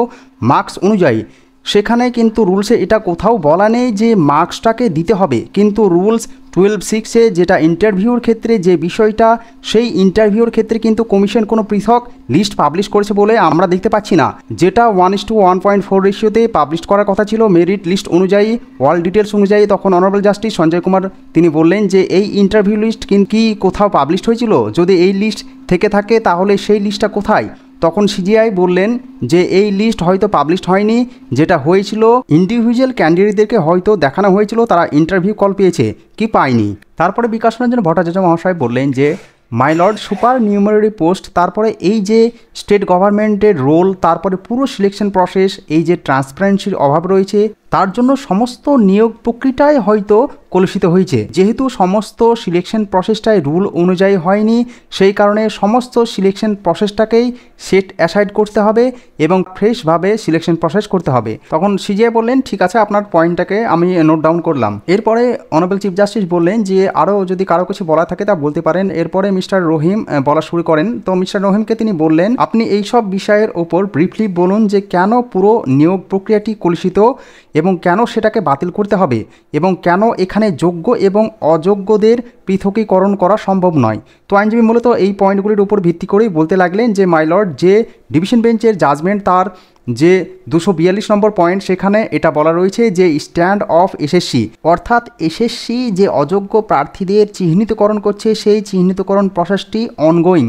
মার্কস অনুযায়ী, সেখানে কিন্তু রুলসে এটা কোথাও বলা নেই যে মার্কসটাকে দিতে হবে, কিন্তু রুলস 12(6)-এ যেটা ইন্টারভিউর ক্ষেত্রে যে বিষয়টা, সেই ইন্টারভিউর ক্ষেত্রে কিন্তু কমিশন কোনো পৃথক লিস্ট পাবলিশ করেছে বলে আমরা দেখতে পাচ্ছি না। যেটা 1:1.4 রেশিওতে পাবলিশ করার কথা ছিল মেরিট লিস্ট অনুযায়ী, অল ডিটেলস অনুযায়ী, তখন অনারেবল জাস্টিস সঞ্জয় কুমার তিনি বললেন যে এই ইন্টারভিউ লিস্ট কি কোথাও পাবলিশ হয়েছিল? যদি এই লিস্ট থেকে থাকে তাহলে সেই লিস্টটা কোথায়? তখন সিজিআই বললেন যে এই লিস্ট হয়তো পাবলিশ হয়নি, যেটা হয়েছিল ইন্ডিভিজুয়াল ক্যান্ডিডেটদেরকে হয়তো দেখানো হয়েছিল তারা ইন্টারভিউ কল পেয়েছে কি পায়নি। তারপরে বিকাশ রঞ্জন ভট্টাচার্য মহাশয় বললেন যে মাই লর্ড সুপার নিউমারি পোস্ট, তারপরে এই যে স্টেট গভর্নমেন্টের রোল, তারপরে পুরো সিলেকশন প্রসেস, এই যে ট্রান্সপারেন্সির অভাব রয়েছে, তার জন্য সমস্ত নিয়োগ প্রক্রিয়াটাই হয়তো কলুষিত হয়েছে। যেহেতু সমস্ত সিলেকশন প্রসেসটাই রুল অনুযায়ী হয়নি, সেই কারণে সমস্ত সিলেকশন প্রসেসটাকেই সেট অ্যাসাইড করতে হবে এবং ফ্রেশভাবে সিলেকশন প্রসেস করতে হবে। তখন সিজিআই বললেন ঠিক আছে, আপনার পয়েন্টটাকে আমি নোট ডাউন করলাম। এরপরে অনারেবল চিফ জাস্টিস বললেন যে আরও যদি কারো কিছু বলা থাকে তা বলতে পারেন। এরপরে মিস্টার রহিম বলা শুরু করেন। তো মিস্টার রহিমকে তিনি বললেন আপনি এই সব বিষয়ের ওপর ব্রিফলি বলুন যে কেন পুরো নিয়োগ প্রক্রিয়াটি কলুষিত এবং কেন সেটাকে বাতিল করতে হবে এবং কেন এখানে যোগ্য এবং অযোগ্যদের পৃথকীকরণ করা সম্ভব নয়। তো আইনজীবী মূলত এই পয়েন্টগুলির উপর ভিত্তি করেই বলতে লাগলেন যে মাই লর্ড, যে ডিভিশন বেঞ্চের জাজমেন্ট তার যে 242 নম্বর পয়েন্ট, সেখানে এটা বলা রয়েছে যে স্ট্যান্ড অফ এসএসসি, অর্থাৎ এসএসসি যে অযোগ্য প্রার্থীদের চিহ্নিতকরণ করছে সেই চিহ্নিতকরণ প্রসেসটি অনগোয়িং,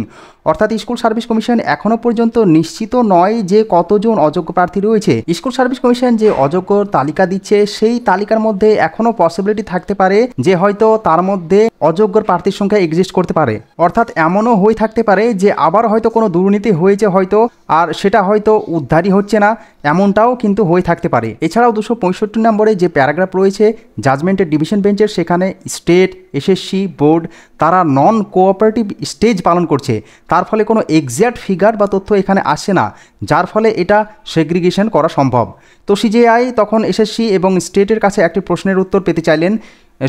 অর্থাৎ স্কুল সার্ভিস কমিশন এখনও পর্যন্ত নিশ্চিত নয় যে কতজন অযোগ্য প্রার্থী রয়েছে। স্কুল সার্ভিস কমিশন যে অযোগ্য তালিকা দিচ্ছে সেই তালিকার মধ্যে এখনও পসিবিলিটি থাকতে পারে যে হয়তো তার মধ্যে অযোগ্য প্রার্থীর সংখ্যা এক্সিস্ট করতে পারে, অর্থাৎ এমনও হয়ে থাকতে পারে যে আবার হয়তো কোনো দুর্নীতি হয়েছে হয়তো, আর সেটা হয়তো উদ্ধারই হচ্ছে না, এমনটাও কিন্তু হয়ে থাকতে পারে। এছাড়াও 265 নম্বরে যে প্যারাগ্রাফ রয়েছে জাজমেন্টের ডিভিশন বেঞ্চের, সেখানে স্টেট, এসএসসি, বোর্ড তারা নন কোঅপারেটিভ স্টেজ পালন করছে, তার ফলে কোনো এক্স্যাক্ট ফিগার বা তথ্য এখানে আসে না, যার ফলে এটা সেগ্রিগেশন করা সম্ভব। তো সিজিআই তখন এসএসসি এবং স্টেটের কাছে একটি প্রশ্নের উত্তর পেতে চাইলেন,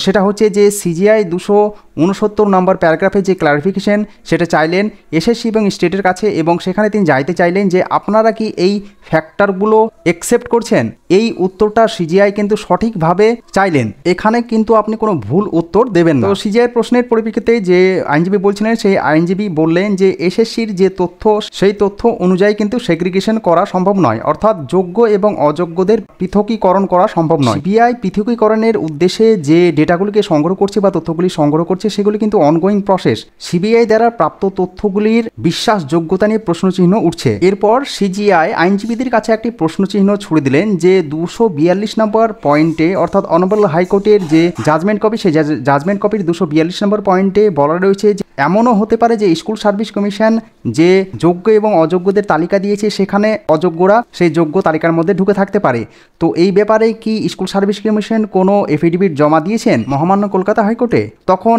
সেটা হচ্ছে যে সিজিআই 269 নম্বর প্যারাগ্রাফে যে ক্লারিফিকেশন সেটা চাইলেন এসএসসি এবং স্টেটের কাছে, এবং সেখানে তিনি জানতে চাইলেন যে আপনারা কি এই ফ্যাক্টরগুলো অ্যাকসেপ্ট করছেন। এই উত্তরটা সিজিআই কিন্তু সঠিকভাবে চাইলেন, এখানে কিন্তু আপনি কোনো ভুল উত্তর দেবেন না। তো সিজিআইয়ের প্রশ্নের পরিপ্রেক্ষিতে যে আইনজীবী বলছিলেন সেই আইনজীবী বললেন যে এসএসসির যে তথ্য সেই তথ্য অনুযায়ী কিন্তু সেগ্রিগেশন করা সম্ভব নয়, অর্থাৎ যোগ্য এবং অযোগ্যদের পৃথকীকরণ করা সম্ভব নয়। সিবিআই পৃথকীকরণের উদ্দেশ্যে যে ডেটাগুলিকে সংগ্রহ করছে বা তথ্যগুলি সংগ্রহ করছে সেগুলি কিন্তু অনগোয়িং প্রসেস। সিবিআই দ্বারা প্রাপ্ত তথ্যগুলির বিশ্বাসযোগ্যতা নিয়ে প্রশ্নচিহ্ন উঠছে। এরপর সিজিআই আইনজীবীদের কাছে একটি প্রশ্নচিহ্ন ছুড়ে দিলেন যে 242 নম্বর পয়েন্টে, অর্থাৎ অনারেবল হাইকোর্টের যে জাজমেন্ট কপি, সেই জাজমেন্ট কপির 242 নম্বর পয়েন্টে বলা রয়েছে যে এমনও হতে পারে যে স্কুল সার্ভিস কমিশন যে যোগ্য এবং অযোগ্যদের তালিকা দিয়েছে সেখানে অযোগ্যরা সেই যোগ্য তালিকার মধ্যে ঢুকে থাকতে পারে। তো এই ব্যাপারে কি স্কুল সার্ভিস কমিশন কোনো এফিডেভিট জমা দিয়েছেন মহামান্য কলকাতা হাইকোর্টে? তখন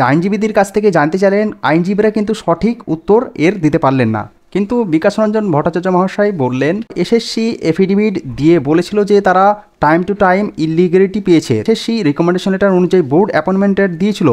আইনজীবীদের কাছ থেকে জানতে চাইলেন, আইনজীবীরা কিন্তু সঠিক উত্তর এর দিতে পারলেন না। কিন্তু বিকাশ রঞ্জন ভট্টাচার্য মহাশয় বললেন এসএসসি এফিডেভিট দিয়ে বলেছিল যে তারা টাইম টু টাইম ইলিগ্যালিটি পেয়েছে। এসএসসি রিকমেন্ডেশন লেটার অনুযায়ী বোর্ড অ্যাপয়েন্টমেন্টের দিয়েছিল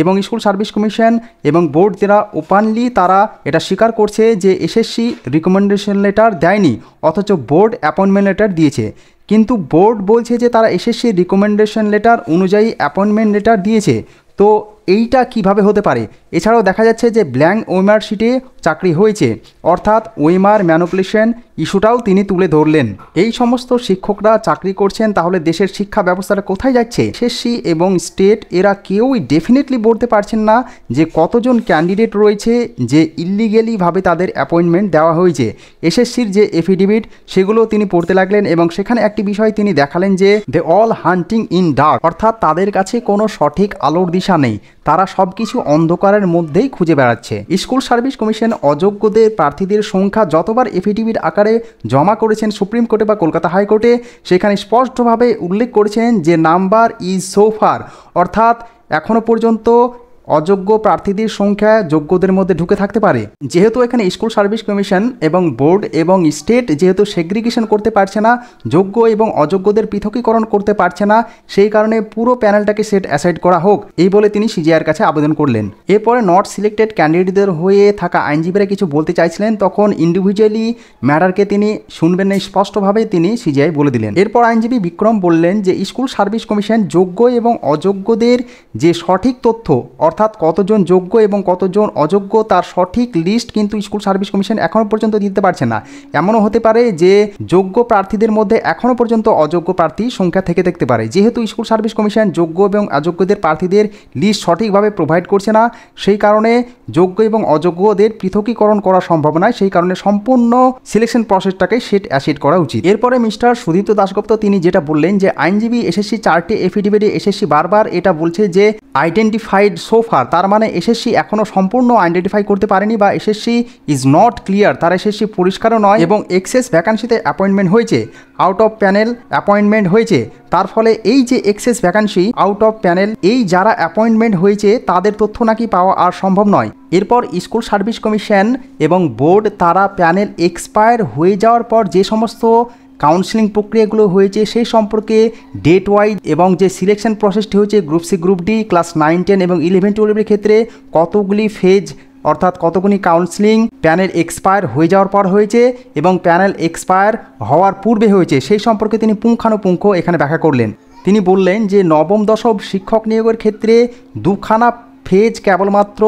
এবং স্কুল সার্ভিস কমিশন এবং বোর্ড তারা ওপেনলি তারা এটা স্বীকার করছে যে এসএসসি রিকমেন্ডেশন লেটার দেয়নি, অথচ বোর্ড অ্যাপয়েন্টমেন্ট লেটার দিয়েছে। কিন্তু বোর্ড বলছে যে তারা এসএসসি রিকমেন্ডেশন লেটার অনুযায়ী অ্যাপয়েন্টমেন্ট লেটার দিয়েছে। তো এইটা কিভাবে হতে পারে। এছাড়াও দেখা যাচ্ছে যে ব্ল্যাঙ্ক ওএমআর শিটে চাকরি হয়েছে, অর্থাৎ ওএমআর ম্যানিপুলেশন ইস্যুটাও তিনি তুলে ধরলেন। এই সমস্ত শিক্ষকরা চাকরি করছেন, তাহলে দেশের শিক্ষা ব্যবস্থাটা কোথায় যাচ্ছে? এসএসসি এবং স্টেট এরা কেউই ডেফিনেটলি বলতে পারছেন না যে কতজন ক্যান্ডিডেট রয়েছে যে ইলিগেলিভাবে তাদের অ্যাপয়েন্টমেন্ট দেওয়া হয়েছে। এসএসসির যে এফিডেভিট সেগুলো তিনি পড়তে লাগলেন এবং সেখানে একটি বিষয় তিনি দেখালেন যে they all hunting in dark, অর্থাৎ তাদের কাছে কোনো সঠিক আলোর দিশা নেই, তারা সব কিছু অন্ধকারের মধ্যেই খুঁজে বেড়াচ্ছে। স্কুল সার্ভিস কমিশন অযোগ্যদের প্রার্থীদের সংখ্যা যতবার এফিডেভিট আকারে জমা করেছেন সুপ্রিম কোর্টে বা কলকাতা হাইকোর্টে, সেখানে স্পষ্টভাবে উল্লেখ করেছেন যে নাম্বার ইজ সো ফার, অর্থাৎ এখনও পর্যন্ত অযোগ্য প্রার্থীদের সংখ্যা যোগ্যদের মধ্যে ঢুকে থাকতে পারে। যেহেতু এখানে স্কুল সার্ভিস কমিশন এবং বোর্ড এবং স্টেট যেহেতু সেগ্রিগেশন করতে পারছে না, যোগ্য এবং অযোগ্যদের পৃথকীকরণ করতে পারছে না, সেই কারণে পুরো প্যানেলটাকে সেট অ্যাসাইড করা হোক, এই বলে তিনি সিজিআইয়ের কাছে আবেদন করলেন। এরপরে নট সিলেক্টেড ক্যান্ডিডেটদের হয়ে থাকা আইনজীবীরা কিছু বলতে চাইছিলেন, তখন ইন্ডিভিজুয়ালি ম্যাটারকে তিনি শুনবেন না, স্পষ্টভাবে তিনি সিজিআই বলে দিলেন। এরপর আইনজীবী বিক্রম বললেন যে স্কুল সার্ভিস কমিশন যোগ্য এবং অযোগ্যদের যে সঠিক তথ্য, অর্থাৎ কতজন যোগ্য এবং কতজন অযোগ্য তার সঠিক লিস্ট কিন্তু স্কুল সার্ভিস কমিশন এখনও পর্যন্ত দিতে পারছে না। এমনও হতে পারে যে যোগ্য প্রার্থীদের মধ্যে এখনও পর্যন্ত অযোগ্য প্রার্থী সংখ্যা থেকে দেখতে পারে। যেহেতু স্কুল সার্ভিস কমিশন যোগ্য এবং অযোগ্যদের প্রার্থীদের লিস্ট সঠিকভাবে প্রোভাইড করছে না, সেই কারণে যোগ্য এবং অযোগ্যদের পৃথকীকরণ করা সম্ভব নয়, সেই কারণে সম্পূর্ণ সিলেকশন প্রসেসটাকে সেট অ্যাসিড করা উচিত। এরপরে মিস্টার সুদীপ্ত দাশগুপ্ত তিনি যেটা বললেন যে আইনজীবী এসএসসি 4টে এফিডেভিটে এসএসসি বারবার এটা বলছে যে আইডেন্টিফাইড সোফার, তার মানে এসএসসি এখনও সম্পূর্ণ আইডেন্টিফাই করতে পারেনি বা এসএসসি ইজ নট ক্লিয়ার, তার এসএসসি পরিষ্কারও নয় এবং এক্সেস ভ্যাকান্সিতে অ্যাপয়েন্টমেন্ট হয়েছে, আউট অফ প্যানেল অ্যাপয়েন্টমেন্ট হয়েছে। তার ফলে এই যে excess vacancy, out of panel, এই যারা অ্যাপয়েন্টমেন্ট হয়েছে তাদের তথ্য নাকি পাওয়া আর সম্ভব নয়। এরপর স্কুল সার্ভিস কমিশন এবং বোর্ড তারা প্যানেল এক্সপায়ার হয়ে যাওয়ার পর যে সমস্ত কাউন্সিলিং প্রক্রিয়াগুলো হয়েছে সেই সম্পর্কে ডেট ওয়াইজ এবং যে সিলেকশন প্রসেসটি হয়েছে group C, group D, class 9, 10 এবং 11, 12 ক্ষেত্রে কতগুলি ফেজ অর্থাৎ কতগুলি কাউন্সিলিং প্যানেল এক্সপায়ার হয়ে যাওয়ার পর হয়েছে এবং প্যানেল এক্সপায়ার হওয়ার পূর্বে হয়েছে, সেই সম্পর্কে তিনি পুঙ্খানুপুঙ্খ এখানে ব্যাখ্যা করলেন। তিনি বললেন যে নবম দশম শিক্ষক নিয়োগের ক্ষেত্রে দুখানা ফেজ কেবলমাত্র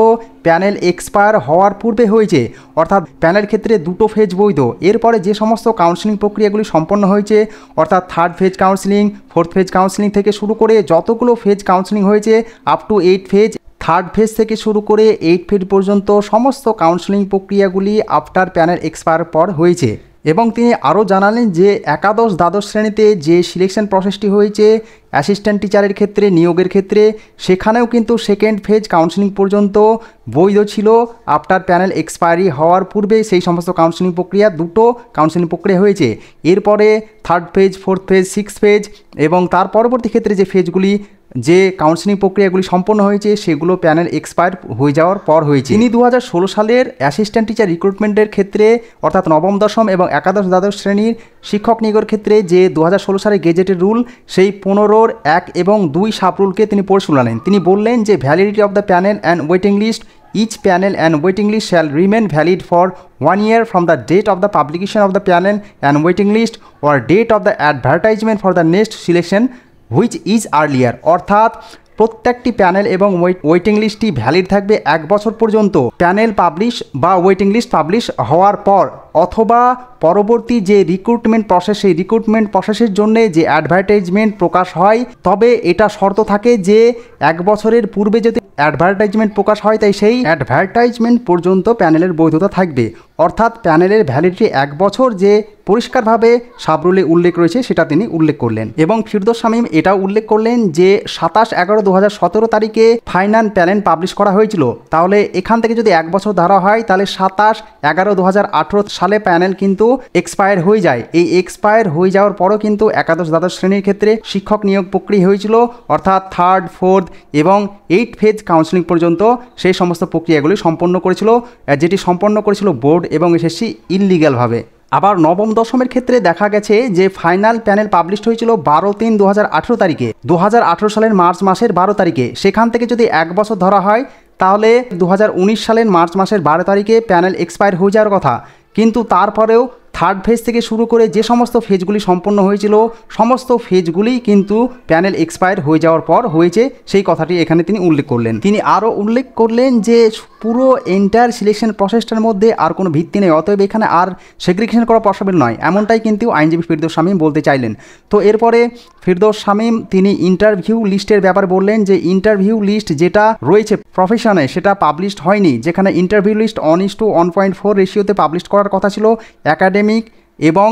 প্যানেল এক্সপায়ার হওয়ার পূর্বে হয়েছে, অর্থাৎ প্যানেল ক্ষেত্রে দুটো ফেজ বৈধ। এরপরে যে সমস্ত কাউন্সিলিং প্রক্রিয়াগুলি সম্পন্ন হয়েছে, অর্থাৎ 3rd phase counselling, 4th phase counselling থেকে শুরু করে যতগুলো ফেজ কাউন্সিলিং হয়েছে up to 8 phase, 3rd phase থেকে শুরু করে 8 ফেজ পর্যন্ত সমস্ত কাউন্সিলিং প্রক্রিয়াগুলি আফটার প্যানেল এক্সপায়ার পর হয়েছে। এবং তিনি আরও জানালেন যে একাদশ দ্বাদশ শ্রেণীতে যে সিলেকশন প্রসেসটি হয়েছে অ্যাসিস্ট্যান্ট টিচারের ক্ষেত্রে নিয়োগের ক্ষেত্রে, সেখানেও কিন্তু 2nd ফেজ কাউন্সিলিং পর্যন্ত বৈধ ছিল আফটার প্যানেল এক্সপায়ারি হওয়ার পূর্বে। সেই সমস্ত কাউন্সিলিং প্রক্রিয়া, দুটো কাউন্সিলিং প্রক্রিয়া হয়েছে। এরপরে 3rd phase, 4th phase, 6th phase এবং তার পরবর্তী ক্ষেত্রে যে ফেজগুলি, যে কাউন্সিলিং প্রক্রিয়াগুলি সম্পন্ন হয়েছে সেগুলো প্যানেল এক্সপায়ার হয়ে যাওয়ার পর হয়েছে। তিনি 2016 সালের অ্যাসিস্ট্যান্ট টিচার রিক্রুটমেন্টের ক্ষেত্রে, অর্থাৎ নবম দশম এবং একাদশ দ্বাদশ শ্রেণীর শিক্ষক নিয়োগের ক্ষেত্রে যে 2016 সালের গেজেটের রুল, সেই 15-র 1 এবং 2 সাব রুলকে তিনি পড়ে শোনালেন। তিনি বললেন যে validity of the panel and waiting list, each panel and waiting list shall remain valid for 1 year from the date of the publication of the panel and waiting list or date of the advertisement for the next selection which is earlier, অর্থাৎ প্রত্যেকটি প্যানেল এবং ওয়েটিং লিস্টটি ভ্যালিড থাকবে 1 বছর পর্যন্ত প্যানেল পাবলিশ বা ওয়েটিং লিস্ট পাবলিশ হওয়ার পর, অথবা পরবর্তী যে রিক্রুটমেন্ট প্রসেস, সেই রিক্রুটমেন্ট প্রসেসের জন্য যে অ্যাডভার্টাইজমেন্ট প্রকাশ হয়, তবে এটা শর্ত থাকে যে 1 বছরের পূর্বে যদি অ্যাডভার্টাইজমেন্ট প্রকাশ হয় তাই সেই অ্যাডভার্টাইজমেন্ট পর্যন্ত প্যানেলের বৈধতা থাকবে। অর্থাৎ প্যানেলের ভ্যালিডিটি 1 বছর যে পরিষ্কারভাবে সাবরুলে উল্লেখ রয়েছে সেটা তিনি উল্লেখ করলেন। এবং ফিরদৌস শামীম এটাও উল্লেখ করলেন যে 27/11/2017 তারিখে ফাইনাল প্যানেল পাবলিশ করা হয়েছিল। তাহলে এখান থেকে যদি 1 বছর ধরা হয় তাহলে 27/11/2018 সালে প্যানেল কিন্তু এক্সপায়ার হয়ে যায়। এই এক্সপায়ার হয়ে যাওয়ার পরও কিন্তু একাদশ দ্বাদশ শ্রেণীর ক্ষেত্রে শিক্ষক নিয়োগ প্রক্রিয়া হয়েছিল, অর্থাৎ 3rd, 4th এবং 8th ফেজ কাউন্সিলিং পর্যন্ত সেই সমস্ত প্রক্রিয়াগুলি সম্পন্ন করেছিল, যেটি সম্পন্ন করেছিল বোর্ড এবং এসএসসি ইললিগ্যালভাবে। আবার নবম দশমের ক্ষেত্রে দেখা গেছে যে ফাইনাল প্যানেল পাবলিশ হয়েছিল 12/3/2018 তারিখে, 2018 সালের মার্চ মাসের 12 তারিখে। সেখান থেকে যদি 1 বছর ধরা হয় তাহলে 2019 সালের মার্চ মাসের 12 তারিখে প্যানেল এক্সপায়ার হয়ে যাওয়ার কথা, কিন্তু তারপরেও থার্ড ফেজ থেকে শুরু করে যে সমস্ত ফেজগুলি সম্পন্ন হয়েছিল সমস্ত ফেজগুলি কিন্তু প্যানেল এক্সপায়ার হয়ে যাওয়ার পর হয়েছে, সেই কথাটি এখানে তিনি উল্লেখ করলেন। তিনি আরও উল্লেখ করলেন যে পুরো এন্টায়ার সিলেকশন প্রসেসটার মধ্যে আর কোনো ভিত্তি নেই, অতএব এখানে আর সেগ্রিগেশন করা পসিবল নয়, এমনটাই কিন্তু আইনজীবী ফিরদৌস শামীম বলতে চাইলেন। তো এরপরে ফিরদৌস শামীম তিনি ইন্টারভিউ লিস্টের ব্যাপারে বললেন যে ইন্টারভিউ লিস্ট যেটা রয়েছে প্রফেশনে সেটা পাবলিশড হয়নি, যেখানে ইন্টারভিউ লিস্ট 1:1.4 রেশিওতে পাবলিশ করার কথা ছিল। একাডেমিক এবং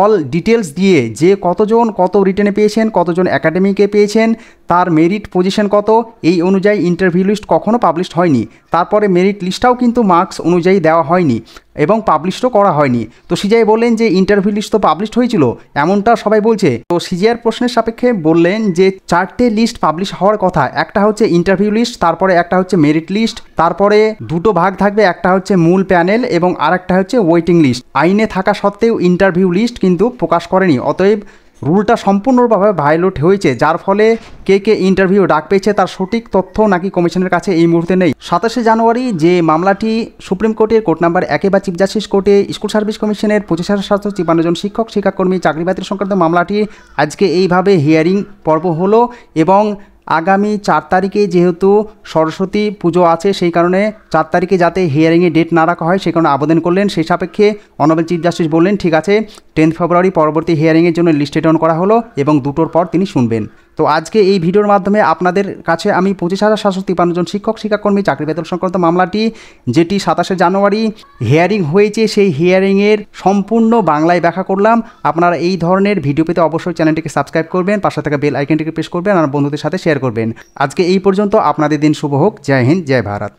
অল ডিটেলস দিয়ে যে কতজন কত রিটেনে পেয়েছেন, কতজন একাডেমিকে পেয়েছেন, তার মেরিট পজিশন কত, এই অনুযায়ী ইন্টারভিউ লিস্ট কখনও পাবলিশড হয়নি। তারপরে মেরিট লিস্টটাও কিন্তু মার্কস অনুযায়ী দেওয়া হয়নি এবং পাবলিশও করা হয়নি। তো সিজিআই বললেন যে ইন্টারভিউ লিস্ট তো পাবলিশড হয়েছিল, এমনটা সবাই বলছে। তো সিজিআইয়ের প্রশ্নের সাপেক্ষে বললেন যে 4টে লিস্ট পাবলিশ হওয়ার কথা, একটা হচ্ছে ইন্টারভিউ লিস্ট, তারপরে একটা হচ্ছে মেরিট লিস্ট, তারপরে 2টো ভাগ থাকবে, একটা হচ্ছে মূল প্যানেল এবং আরেকটা হচ্ছে ওয়েটিং লিস্ট। আইনে থাকা সত্ত্বেও ইন্টারভিউ লিস্ট কিন্তু প্রকাশ করেনি, অতএব রুলটা সম্পূর্ণভাবে ভায়োলেট হয়েছে, যার ফলে কে কে ইন্টারভিউ ডাক পেয়েছে তার সঠিক তথ্য নাকি কমিশনের কাছে এই মুহূর্তে নেই। 27শে জানুয়ারি যে মামলাটি সুপ্রিম কোর্টের কোর্ট নাম্বার 1 বা চিফ জাস্টিস কোর্টে স্কুল সার্ভিস কমিশনের 25,753 জন শিক্ষক শিক্ষাকর্মী চাকরি বাতিল সংক্রান্ত মামলাটি আজকে এইভাবে হিয়ারিং পর্ব হলো এবং আগামী 4 তারিখে যেহেতু সরস্বতী পুজো আছে সেই কারণে 4 তারিখে যাতে হিয়ারিংয়ে ডেট না রাখা হয় সেই কারণে আবেদন করলেন। সেই সাপেক্ষে অনারেবল চিফ জাস্টিস বললেন ঠিক আছে 10 ফেব্রুয়ারি পরবর্তী হিয়ারিংয়ের জন্য লিস্টেড অন করা হলো এবং 2টোর পর তিনি শুনবেন। তো আজকে এই ভিডিওর মাধ্যমে আপনাদের কাছে আমি 25,753 জন শিক্ষক শিক্ষাকর্মী চাকরি বাতিল সংক্রান্ত মামলাটি যেটি 27শে জানুয়ারি হিয়ারিং হয়েছে সেই হিয়ারিংয়ের সম্পূর্ণ বাংলায় ব্যাখ্যা করলাম। আপনারা এই ধরনের ভিডিও পেতে অবশ্যই চ্যানেলটিকে সাবস্ক্রাইব করবেন, পাশে থাকা বেল আইকনটিকে প্রেস করবেন আর বন্ধুদের সাথে শেয়ার করবেন। আজকে এই পর্যন্ত, আপনাদের দিন শুভ হোক। জয় হিন্দ, জয় ভারত।